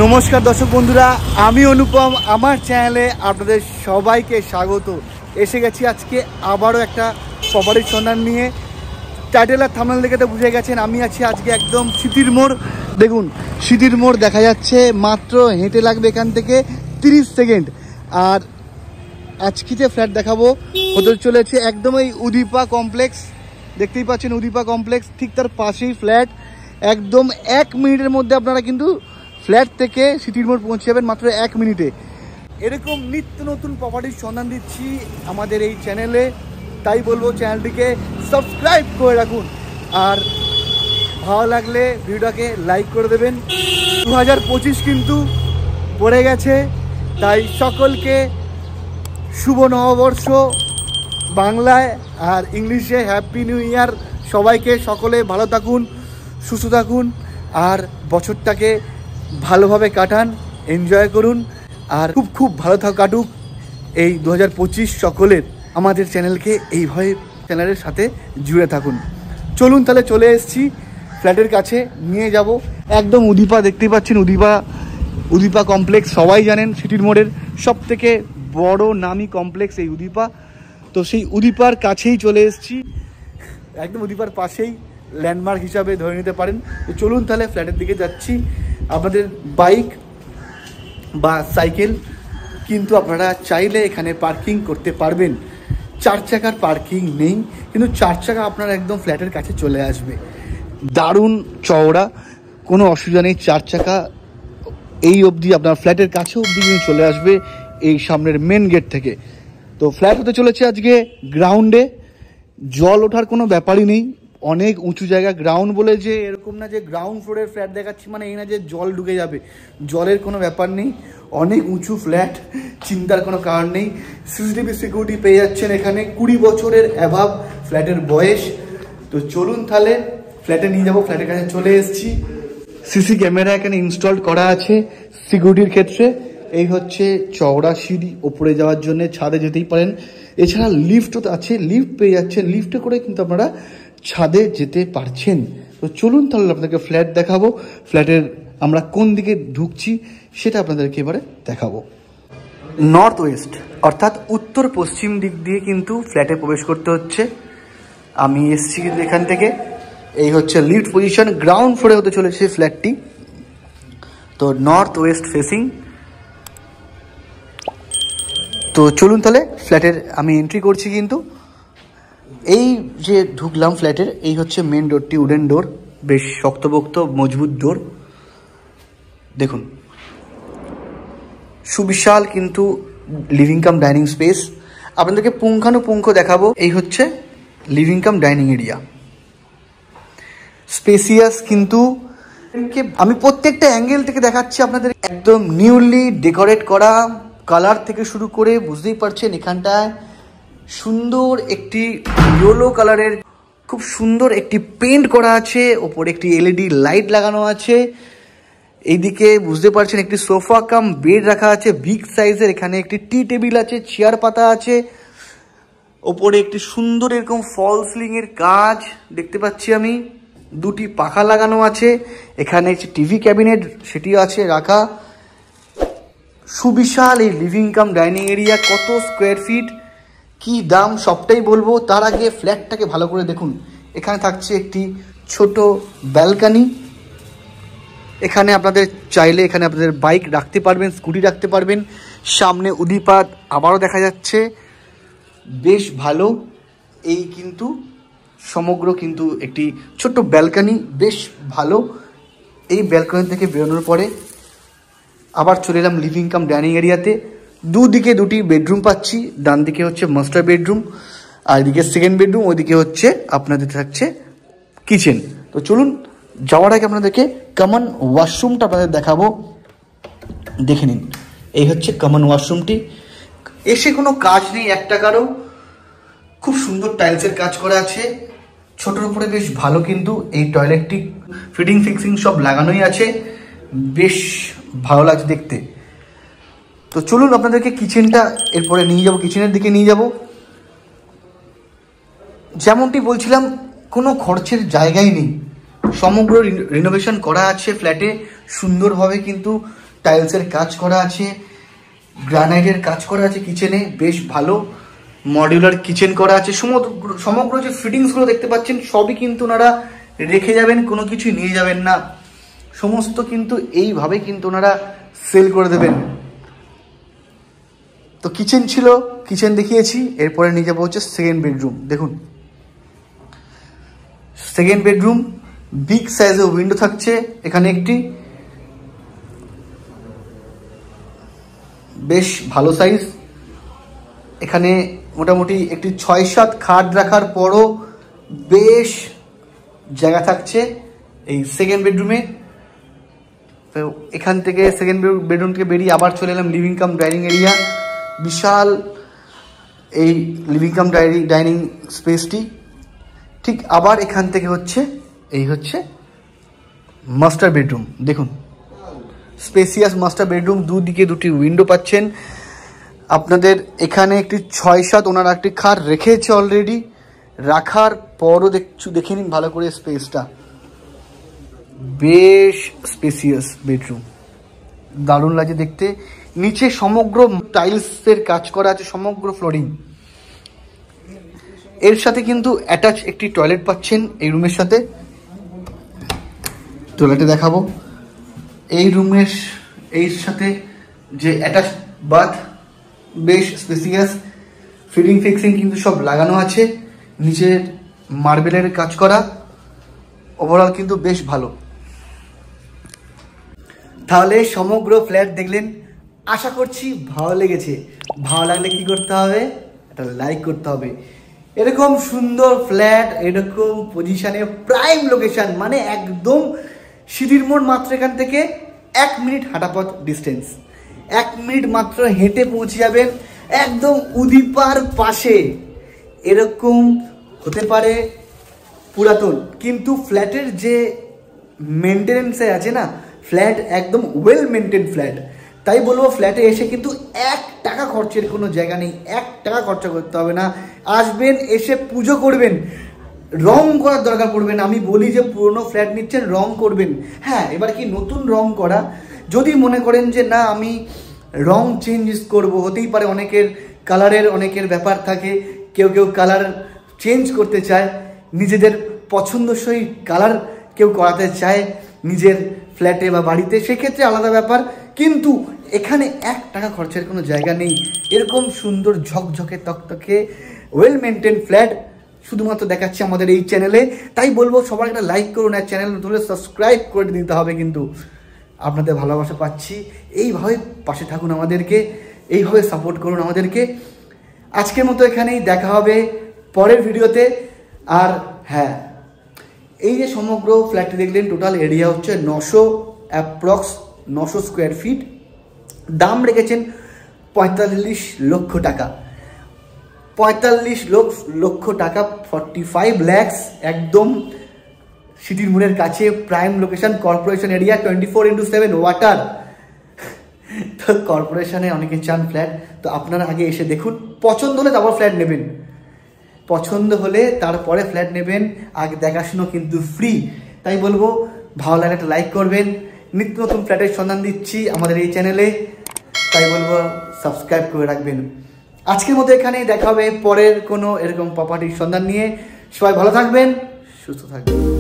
নমস্কার দর্শক বন্ধুরা, আমি অনুপম। আমার চ্যানেলে আপনাদের সবাইকে স্বাগত। এসে গেছি আজকে আবারও একটা প্রপার্টির সন্ধান নিয়ে। টাইটেল আর থাম্বনেল দেখে তো বুঝে গেছেন আমি আছি আজকে একদম স্মৃতির মোড়। দেখুন, স্মৃতির মোড় দেখা যাচ্ছে, মাত্র হেঁটে লাগবে এখান থেকে 30 সেকেন্ড। আর আজকে যে ফ্ল্যাট দেখাবো হতে চলেছে একদম এই উদীপা কমপ্লেক্স। দেখতেই পাচ্ছেন উদীপা কমপ্লেক্স, ঠিক তার পাশেই ফ্ল্যাট। একদম 1 মিনিটের মধ্যে আপনারা কিন্তু ফ্ল্যাট থেকে সিটির মোড় পৌঁছে যাবেন, মাত্র 1 মিনিটে। এরকম নিত্য নতুন প্রপার্টির সন্ধান দিচ্ছি আমাদের এই চ্যানেলে, তাই বলবো চ্যানেলটিকে সাবস্ক্রাইব করে রাখুন। আর ভালো লাগলে ভিডিওটাকে লাইক করে দেবেন। 2025 কিন্তু পড়ে গেছে, তাই সকলকে শুভ নববর্ষ বাংলায় আর ইংলিশে হ্যাপি নিউ ইয়ার। সবাইকে সকলে ভালো থাকুন, সুস্থ থাকুন আর বছরটাকে ভালোভাবে কাটান, এনজয় করুন। আর খুব ভালো কাটুক এই 2025 সকলের। আমাদের চ্যানেলকে এইভাবে চ্যানেলের সাথে জুড়ে থাকুন। চলুন তাহলে, চলে এসেছি ফ্ল্যাটের কাছে, নিয়ে যাব একদম উদীপা। দেখতেই পাচ্ছেন উদীপা কমপ্লেক্স, সবাই জানেন সিটির মোড়ের সব থেকে বড় নামি কমপ্লেক্স এই উদীপা। তো সেই উদীপার কাছেই চলে এসেছি, একদম উদীপার পাশেই ল্যান্ডমার্ক হিসাবে ধরে নিতে পারেন। তো চলুন তাহলে ফ্ল্যাটের দিকে যাচ্ছি। আপনাদের বাইক বা সাইকেল কিন্তু আপনারা চাইলে এখানে পার্কিং করতে পারবেন। 4 চাকার পার্কিং নেই, কিন্তু 4 চাকা আপনার একদম ফ্ল্যাটের কাছে চলে আসবে। দারুণ চওড়া, কোনো অসুবিধা নেই। 4 চাকা এই অবধি আপনার ফ্ল্যাটের কাছে অবধি চলে আসবে এই সামনের মেন গেট থেকে। তো ফ্ল্যাট হতে চলেছে আজকে গ্রাউন্ডে। জল ওঠার কোনো ব্যাপারই নেই, অনেক উঁচু জায়গা। গ্রাউন্ড বলে যে এরকম না যে গ্রাউন্ড ফ্লোরের ফ্ল্যাট দেখাচ্ছি মানে এই না যে জল ঢুকে যাবে, জলের কোনো ব্যাপার নেই। অনেক উঁচু ফ্ল্যাট, চিন্তার কোনো কারণ নেই। সিসিটিভি সিকিউরিটি পেয়ে যাচ্ছেন এখানে। 20 বছরের অ্যাভাব ফ্ল্যাটের বয়স। তো চলুন তাহলে ফ্ল্যাটে নিয়ে যাবো। ফ্ল্যাটের কাছে চলে এসেছি। সিসি ক্যামেরা এখানে ইনস্টল করা আছে সিকিউরিটির ক্ষেত্রে। এই হচ্ছে চওড়া সিঁড়ি, ওপরে যাওয়ার জন্য ছাদে যেতেই পারেন। এছাড়া লিফটও আছে, লিফট পেয়ে যাচ্ছেন। লিফটে করে কিন্তু আপনারা ছাদে যেতে পারছেন। তো চলুন তাহলে আপনাদেরকে ফ্ল্যাট দেখাবো। ফ্ল্যাটের আমরা কোন দিকে ঢুকছি সেটা আপনাদেরকে এবারে দেখাবো। নর্থ ওয়েস্ট অর্থাৎ উত্তর পশ্চিম দিক দিয়ে কিন্তু ফ্ল্যাটে প্রবেশ করতে হচ্ছে। আমি এসছি কিন্তু এখান থেকে। এই হচ্ছে লিফট পজিশন, গ্রাউন্ড ফ্লোরে হতে চলেছে ফ্ল্যাটটি। তো নর্থ ওয়েস্ট ফেসিং। তো চলুন তাহলে ফ্ল্যাটের আমি এন্ট্রি করছি। কিন্তু এই যে ঢুকলাম ফ্ল্যাটের, এই হচ্ছে মেন ডোরটি, উডেন ডোর, বেশ শক্তপোক্ত মজবুত ডোর। দেখুন, সুবিশাল কিন্তু লিভিং কাম ডাইনিং স্পেস। আপনাদেরকে পুঙ্খানুপুঙ্খ দেখাবো। এই হচ্ছে living cum dining area, spacious কিন্তু। আমি প্রত্যেকটা অ্যাঙ্গেল থেকে দেখাচ্ছি আপনাদের। একদম নিউলি ডেকোরেট করা, কালার থেকে শুরু করে বুঝতেই পারছেন এখানটায় সুন্দর একটি ইয়েলো কালারের খুব সুন্দর একটি পেন্ট করা আছে। ওপরে একটি এলইডি লাইট লাগানো আছে। এইদিকে বুঝতে পারছেন একটি সোফা কাম বেড রাখা আছে বিগ সাইজের। এখানে একটি টি টেবিল আছে, চেয়ার পাতা আছে। ওপরে একটি সুন্দর এরকম ফল সিলিং এর কাজ দেখতে পাচ্ছি আমি। 2টি পাখা লাগানো আছে। এখানে একটি টিভি ক্যাবিনেট সেটিও আছে রাখা। সুবিশাল এই লিভিং কাম ডাইনিং এরিয়া। কত স্কোয়ার ফিট, কি দাম সবটাই বলবো। তার আগে ফ্ল্যাটটাকে ভালো করে দেখুন। এখানে থাকছে একটি ছোট ব্যালকনি। এখানে আপনাদের চাইলে এখানে আপনাদের বাইক রাখতে পারবেন, স্কুটি রাখতে পারবেন। সামনে উদীপা আবারও দেখা যাচ্ছে, বেশ ভালো। এই কিন্তু সমগ্র কিন্তু একটি ছোট্ট ব্যালকনি, বেশ ভালো। এই ব্যালকনি থেকে বেরোনোর পরে আবার চলে এলাম লিভিং কাম ডাইনিং এরিয়াতে। দুদিকে 2টি বেডরুম পাচ্ছি। ডান দিকে হচ্ছে মাস্টার বেডরুম, আর এদিকে সেকেন্ড বেডরুম। ওইদিকে হচ্ছে আপনাদের থাকছে কিচেন। তো চলুন, যাওয়ার আগে আপনাদেরকে কমন ওয়াশরুমটা আপনাদের দেখাবো। দেখে নিন, এই হচ্ছে কমন ওয়াশরুমটি। এসে কোনো কাজ নেই এক টাকারও। খুব সুন্দর টাইলসের কাজ করা আছে। ছোটোর উপরে বেশ ভালো কিন্তু এই টয়লেটটি। ফিটিং ফিক্সিং সব লাগানোই আছে, বেশ ভালো লাগছে দেখতে। তো চলুন আপনাদেরকে কিচেনটা এরপরে নিয়ে যাব, কিচেনের দিকে নিয়ে যাব। যেমনটি বলছিলাম, কোনো খরচের জায়গাই নেই। সমগ্র রিনোভেশন করা আছে ফ্ল্যাটে সুন্দরভাবে। কিন্তু টাইলসের কাজ করা আছে, গ্রানাইটের কাজ করা আছে কিচেনে, বেশ ভালো মডিউলার কিচেন করা আছে। সমগ্র যে ফিটিংসগুলো দেখতে পাচ্ছেন সবই কিন্তু ওনারা রেখে যাবেন, কোনো কিছুই নিয়ে যাবেন না, সমস্ত কিন্তু এইভাবে কিন্তু ওনারা সেল করে দেবেন। তো কিচেন ছিল, কিচেন দেখিয়েছি, এরপরে নিয়ে যাবো হচ্ছে সেকেন্ড বেডরুম। দেখুন সেকেন্ড বেডরুম, বিগ সাইজের উইন্ডো থাকছে এখানে একটি, বেশ ভালো সাইজ। এখানে মোটামুটি একটি 6-7 খাট রাখার পরও বেশ জায়গা থাকছে এই সেকেন্ড বেডরুমে। তো এখান থেকে সেকেন্ড বেডরুম থেকে বেরিয়ে আবার চলে এলাম লিভিং কাম ডাইনিং এরিয়া। বিশাল এই লিভিং কাম ডাইনিং স্পেসটি। ঠিক আবার এখান থেকে হচ্ছে এই হচ্ছে মাস্টার বেডরুম। দেখুন স্পেসিয়াস মাস্টার বেডরুম, দুদিকে দুটি উইন্ডো পাচ্ছেন। আপনাদের এখানে একটি 6-7 ওনারা একটি খাট রেখেছে অলরেডি, রাখার পরও দেখে নিন ভালো করে স্পেসটা, বেশ স্পেসিয়াস বেডরুম, দারুণ লাগে দেখতে। নিচে সমগ্র টাইলসের কাজ করা আছে, সমগ্র ফ্লোরিং। এর সাথে কিন্তু অ্যাটাচ একটি টয়লেট পাচ্ছেন এই রুমের সাথে। টয়লেটে দেখাবো, এই রুমের এর সাথে যে অ্যাটাচ বাথ, বেশ স্পেসিয়াস, ফিটিং ফিক্সিং কিন্তু সব লাগানো আছে, নিচের মার্বেলের কাজ করা, ওভারঅল কিন্তু বেশ ভালো। তাহলে সমগ্র ফ্ল্যাট দেখলেন, আশা করছি ভালো লেগেছে। ভালো লাগলে কি করতে হবে? একটা লাইক করতে হবে। এরকম সুন্দর ফ্ল্যাট, এরকম পজিশনে, প্রাইম লোকেশন, মানে একদম সিঁড়ির মোড় মাত্র এখান থেকে 1 মিনিট হাঁটা পথ ডিস্টেন্স, 1 মিনিট মাত্র হেঁটে পৌঁছে যাবেন একদম উদিপার পাশে। এরকম হতে পারে পুরাতন, কিন্তু ফ্ল্যাটের যে মেনটেনেন্সে আছে না, ফ্ল্যাট একদম ওয়েল মেনটেন ফ্ল্যাট। তাই বলবো ফ্ল্যাটে এসে কিন্তু 1 টাকা খরচের কোনো জায়গা নেই, 1 টাকা খরচা করতে হবে না। আসবেন, এসে পুজো করবেন, রং করার দরকার পড়বে না। আমি বলি যে পুরনো ফ্ল্যাট নিচ্ছেন, রং করবেন। হ্যাঁ, এবার কি নতুন রং করা, যদি মনে করেন যে না আমি রং চেঞ্জ করব, হতেই পারে অনেকের কালারের অনেকের ব্যাপার থাকে, কেউ কালার চেঞ্জ করতে চায়, নিজেদের পছন্দসই কালার কেউ করাতে চায় নিজের ফ্ল্যাটে বা বাড়িতে, সেক্ষেত্রে আলাদা ব্যাপার। কিন্তু এখানে 1 টাকা খরচের কোনো জায়গা নেই। এরকম সুন্দর ঝকঝকে তকতকে ওয়েল মেনটেন ফ্ল্যাট শুধুমাত্র দেখাচ্ছি আমাদের এই চ্যানেলে। তাই বলবো সবার একটা লাইক করুন, আর চ্যানেল ধরে সাবস্ক্রাইব করে দিতে হবে। কিন্তু আপনাদের ভালোবাসা পাচ্ছি, এইভাবে পাশে থাকুন আমাদেরকে, এইভাবে সাপোর্ট করুন আমাদেরকে। আজকের মতো এখানেই, দেখা হবে পরের ভিডিওতে। আর হ্যাঁ, এই যে সমগ্র ফ্ল্যাটটি দেখলেন, টোটাল এরিয়া হচ্ছে 900 স্কোয়ার ফিট। দাম রেখেছেন 45 লক্ষ টাকা। 45 লক্ষ টাকা, 45 lakhs, একদম সিটির মোড়ের কাছে, prime location, corporation area, 24/7 water. তো কর্পোরেশনে অনেকে চান ফ্ল্যাট, তো আপনারা আগে এসে দেখুন, পছন্দ হলে তারপর ফ্ল্যাট নেবেন, পছন্দ হলে তারপরে ফ্ল্যাট নেবেন, আগে দেখাশুনো কিন্তু ফ্রি। তাই বলবো ভালো লাগলে একটা লাইক করবেন। নিত্য নতুন ফ্ল্যাটের সন্ধান দিচ্ছি আমাদের এই চ্যানেলে, তাই বলবো সাবস্ক্রাইব করে রাখবেন। আজকের মতো এখানেই, দেখা হবে পরের কোনো এরকম প্রপার্টির সন্ধান নিয়ে। সবাই ভালো থাকবেন, সুস্থ থাকবেন।